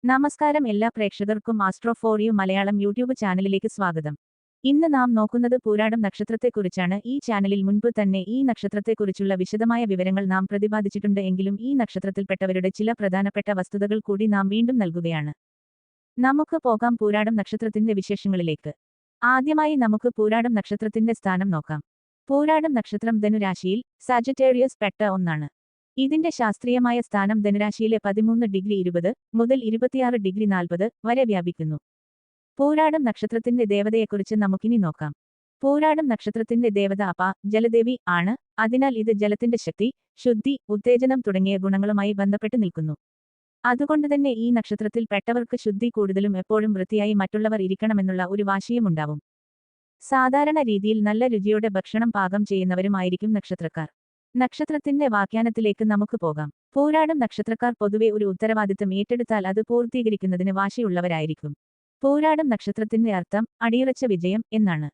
നമസ്കാരം എല്ലാ പ്രേക്ഷകർക്കും astro for you Malayalam YouTube ചാനലിലേക്ക് സ്വാഗതം. ഇന്ന് നാം നോക്കുന്നത് പൂരാടം നക്ഷത്രത്തെക്കുറിച്ചാണ്. ഈ ചാനലിൽ മുൻപ് തന്നെ ഈ നക്ഷത്രത്തെക്കുറിച്ചുള്ള വിശദമായ വിവരങ്ങൾ നാം പ്രതിപാദിച്ചിട്ടുണ്ട്. എങ്കിലും ഈ നക്ഷത്രത്തിൽപ്പെട്ടവരുടെ ചില പ്രധാനപ്പെട്ട വസ്തുതകൾ കൂടി നാം വീണ്ടും നൽകുകയാണ്. നമുക്ക് പോകാം പൂരാടം നക്ഷത്രത്തിന്റെ വിശേഷങ്ങളിലേക്ക്. ആദ്യമായി നമുക്ക് പൂരാടം നക്ഷത്രത്തിന്റെ സ്ഥാനം നോക്കാം. പൂരാടം നക്ഷത്രം ധനുരാശിയിൽ സാജിറ്റേറിയസ് പെട്ട ഒന്നാണ്. ഇതിന്റെ ശാസ്ത്രീയമായ സ്ഥാനം ധനുരാശിയിലെ 13°20 മുതൽ 26°40 വരെ വ്യാപിക്കുന്നു. പൂരാടം നക്ഷത്രത്തിന്റെ ദേവതയെക്കുറിച്ച് നമുക്കിനി നോക്കാം. പൂരാടം നക്ഷത്രത്തിന്റെ ദേവത അപ ജലദേവി ആണ്. അതിനാൽ ഇത് ജലത്തിന്റെ ശക്തി, ശുദ്ധി, ഉത്തേജനം തുടങ്ങിയ ഗുണങ്ങളുമായി ബന്ധപ്പെട്ട് നിൽക്കുന്നു. അതുകൊണ്ടുതന്നെ ഈ നക്ഷത്രത്തിൽ പെട്ടവർക്ക് ശുദ്ധി കൂടുതലും എപ്പോഴും വൃത്തിയായി മറ്റുള്ളവർ ഇരിക്കണമെന്നുള്ള ഒരു വാശിയുമുണ്ടാവും. സാധാരണ രീതിയിൽ നല്ല രുചിയോടെ ഭക്ഷണം പാകം ചെയ്യുന്നവരുമായിരിക്കും നക്ഷത്രക്കാർ. നക്ഷത്രത്തിന്റെ വ്യാഖ്യാനത്തിലേക്ക് നമുക്ക് പോകാം. പൂരാടം നക്ഷത്രക്കാർ പൊതുവെ ഒരു ഉത്തരവാദിത്തം ഏറ്റെടുത്താൽ അത് പൂർത്തീകരിക്കുന്നതിന് വാശിയുള്ളവരായിരിക്കും. പൂരാടം നക്ഷത്രത്തിന്റെ അർത്ഥം അടിയുറച്ച വിജയം എന്നാണ്.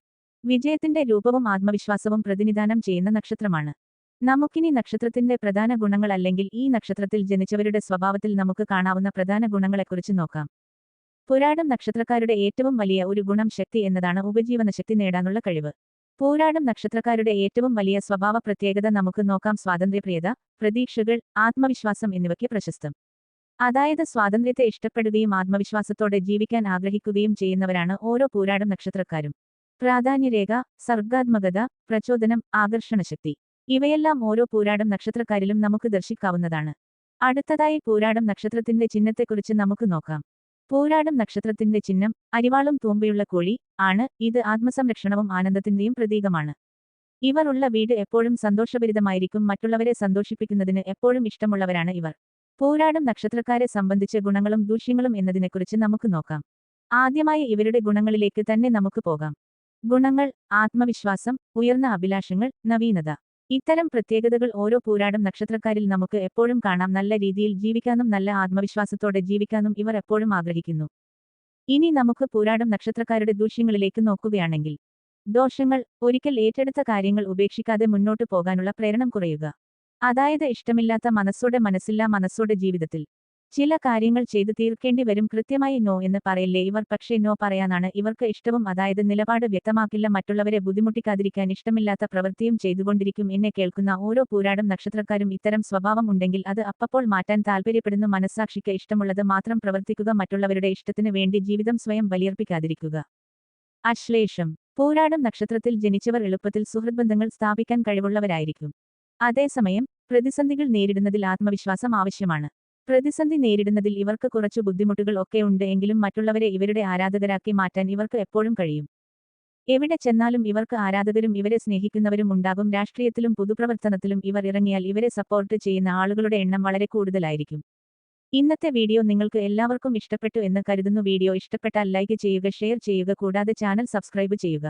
വിജയത്തിന്റെ രൂപവും ആത്മവിശ്വാസവും പ്രതിനിധാനം ചെയ്യുന്ന നക്ഷത്രമാണ്. നമുക്കിനി നക്ഷത്രത്തിന്റെ പ്രധാന ഗുണങ്ങൾ അല്ലെങ്കിൽ ഈ നക്ഷത്രത്തിൽ ജനിച്ചവരുടെ സ്വഭാവത്തിൽ നമുക്ക് കാണാവുന്ന പ്രധാന ഗുണങ്ങളെക്കുറിച്ച് നോക്കാം. പൂരാടം നക്ഷത്രക്കാരുടെ ഏറ്റവും വലിയ ഒരു ഗുണം ശക്തി എന്നതാണ്. ഉപജീവനശക്തി നേടാനുള്ള കഴിവ്. പൂരാടം നക്ഷത്രക്കാരുടെ ഏറ്റവും വലിയ സ്വഭാവ പ്രത്യേകത നമുക്ക് നോക്കാം. സ്വാതന്ത്ര്യപ്രിയത, പ്രതീക്ഷകൾ, ആത്മവിശ്വാസം എന്നിവയ്ക്ക് പ്രശസ്തം. അതായത് സ്വാതന്ത്ര്യത്തെ ഇഷ്ടപ്പെടുകയും ആത്മവിശ്വാസത്തോടെ ജീവിക്കാൻ ആഗ്രഹിക്കുകയും ചെയ്യുന്നവരാണ് ഓരോ പൂരാടം നക്ഷത്രക്കാരും. പ്രാധാന്യരേഖ, സർഗാത്മകത, പ്രചോദനം, ആകർഷണശക്തി ഇവയെല്ലാം ഓരോ പൂരാടം നക്ഷത്രക്കാരിലും നമുക്ക് ദർശിക്കാവുന്നതാണ്. അടുത്തതായി പൂരാടം നക്ഷത്രത്തിന്റെ ചിഹ്നത്തെക്കുറിച്ച് നമുക്ക് നോക്കാം. പൂരാടം നക്ഷത്രത്തിന്റെ ചിഹ്നം അരിവാളും തൂമ്പയുള്ള കോഴി ആണ്. ഇത് ആത്മസംരക്ഷണവും ആനന്ദത്തിന്റെയും പ്രതീകമാണ്. ഇവർ ഉള്ള വീട് എപ്പോഴും സന്തോഷഭരിതമായിരിക്കും. മറ്റുള്ളവരെ സന്തോഷിപ്പിക്കുന്നതിന് എപ്പോഴും ഇഷ്ടമുള്ളവരാണ് ഇവർ. പൂരാടം നക്ഷത്രക്കാരെ സംബന്ധിച്ച ഗുണങ്ങളും ദൂഷ്യങ്ങളും എന്നതിനെക്കുറിച്ച് നമുക്ക് നോക്കാം. ആദ്യമായി ഇവരുടെ ഗുണങ്ങളിലേക്ക് തന്നെ നമുക്ക് പോകാം. ഗുണങ്ങൾ: ആത്മവിശ്വാസം, ഉയർന്ന അഭിലാഷങ്ങൾ, നവീനത. ഇത്തരം പ്രത്യേകതകൾ ഓരോ പൂരാടം നക്ഷത്രക്കാരിൽ നമുക്ക് എപ്പോഴും കാണാം. നല്ല രീതിയിൽ ജീവിക്കാനും നല്ല ആത്മവിശ്വാസത്തോടെ ജീവിക്കാനും ഇവർ എപ്പോഴും ആഗ്രഹിക്കുന്നു. ഇനി നമുക്ക് പൂരാടം നക്ഷത്രക്കാരുടെ ദൂഷ്യങ്ങളിലേക്ക് നോക്കുകയാണെങ്കിൽ, ദോഷങ്ങൾ: ഒരിക്കൽ ഏറ്റെടുത്ത കാര്യങ്ങൾ ഉപേക്ഷിക്കാതെ മുന്നോട്ട് പോകാനുള്ള പ്രേരണം കുറയുക. അതായത് ഇഷ്ടമില്ലാത്ത മനസ്സില്ലാ മനസ്സോടെ ജീവിതത്തിൽ ചില കാര്യങ്ങൾ ചെയ്തു തീർക്കേണ്ടി വരും. കൃത്യമായി നോ എന്ന് പറയില്ലേ ഇവർ, പക്ഷേ നോ പറയാനാണ് ഇവർക്ക് ഇഷ്ടവും. അതായത് നിലപാട് വ്യക്തമാക്കില്ല. മറ്റുള്ളവരെ ബുദ്ധിമുട്ടിക്കാതിരിക്കാൻ ഇഷ്ടമില്ലാത്ത പ്രവൃത്തിയും ചെയ്തുകൊണ്ടിരിക്കും. എന്നെ കേൾക്കുന്ന ഓരോ പൂരാടം നക്ഷത്രക്കാരും ഇത്തരം സ്വഭാവം ഉണ്ടെങ്കിൽ അത് അപ്പപ്പോൾ മാറ്റാൻ താൽപ്പര്യപ്പെടുന്നു. മനസ്സാക്ഷിക്ക് ഇഷ്ടമുള്ളത് മാത്രം പ്രവർത്തിക്കുക. മറ്റുള്ളവരുടെ ഇഷ്ടത്തിന് വേണ്ടി ജീവിതം സ്വയം ബലിയർപ്പിക്കാതിരിക്കുക. അശ്ലേഷം: പൂരാടം നക്ഷത്രത്തിൽ ജനിച്ചവർ എളുപ്പത്തിൽ സുഹൃദ്ബന്ധങ്ങൾ സ്ഥാപിക്കാൻ കഴിവുള്ളവരായിരിക്കും. അതേസമയം പ്രതിസന്ധികൾ നേരിടുന്നതിൽ ആത്മവിശ്വാസം ആവശ്യമാണ്. പ്രതിസന്ധി നേരിടുന്നതിൽ ഇവർക്ക് കുറച്ചു ബുദ്ധിമുട്ടുകൾ ഒക്കെ ഉണ്ട്. എങ്കിലും മറ്റുള്ളവരെ ഇവരുടെ ആരാധകരാക്കി മാറ്റാൻ ഇവർക്ക് എപ്പോഴും കഴിയും. എവിടെ ചെന്നാലും ഇവർക്ക് ആരാധകരും ഇവരെ സ്നേഹിക്കുന്നവരും ഉണ്ടാകും. രാഷ്ട്രീയത്തിലും പൊതുപ്രവർത്തനത്തിലും ഇവർ ഇറങ്ങിയാൽ ഇവരെ സപ്പോർട്ട് ചെയ്യുന്ന ആളുകളുടെ എണ്ണം വളരെ കൂടുതലായിരിക്കും. ഇന്നത്തെ വീഡിയോ നിങ്ങൾക്ക് എല്ലാവർക്കും ഇഷ്ടപ്പെട്ടു എന്ന് കരുതുന്നു. വീഡിയോ ഇഷ്ടപ്പെട്ടാൽ ലൈക്ക് ചെയ്യുക, ഷെയർ ചെയ്യുക, കൂടാതെ ചാനൽ സബ്സ്ക്രൈബ് ചെയ്യുക.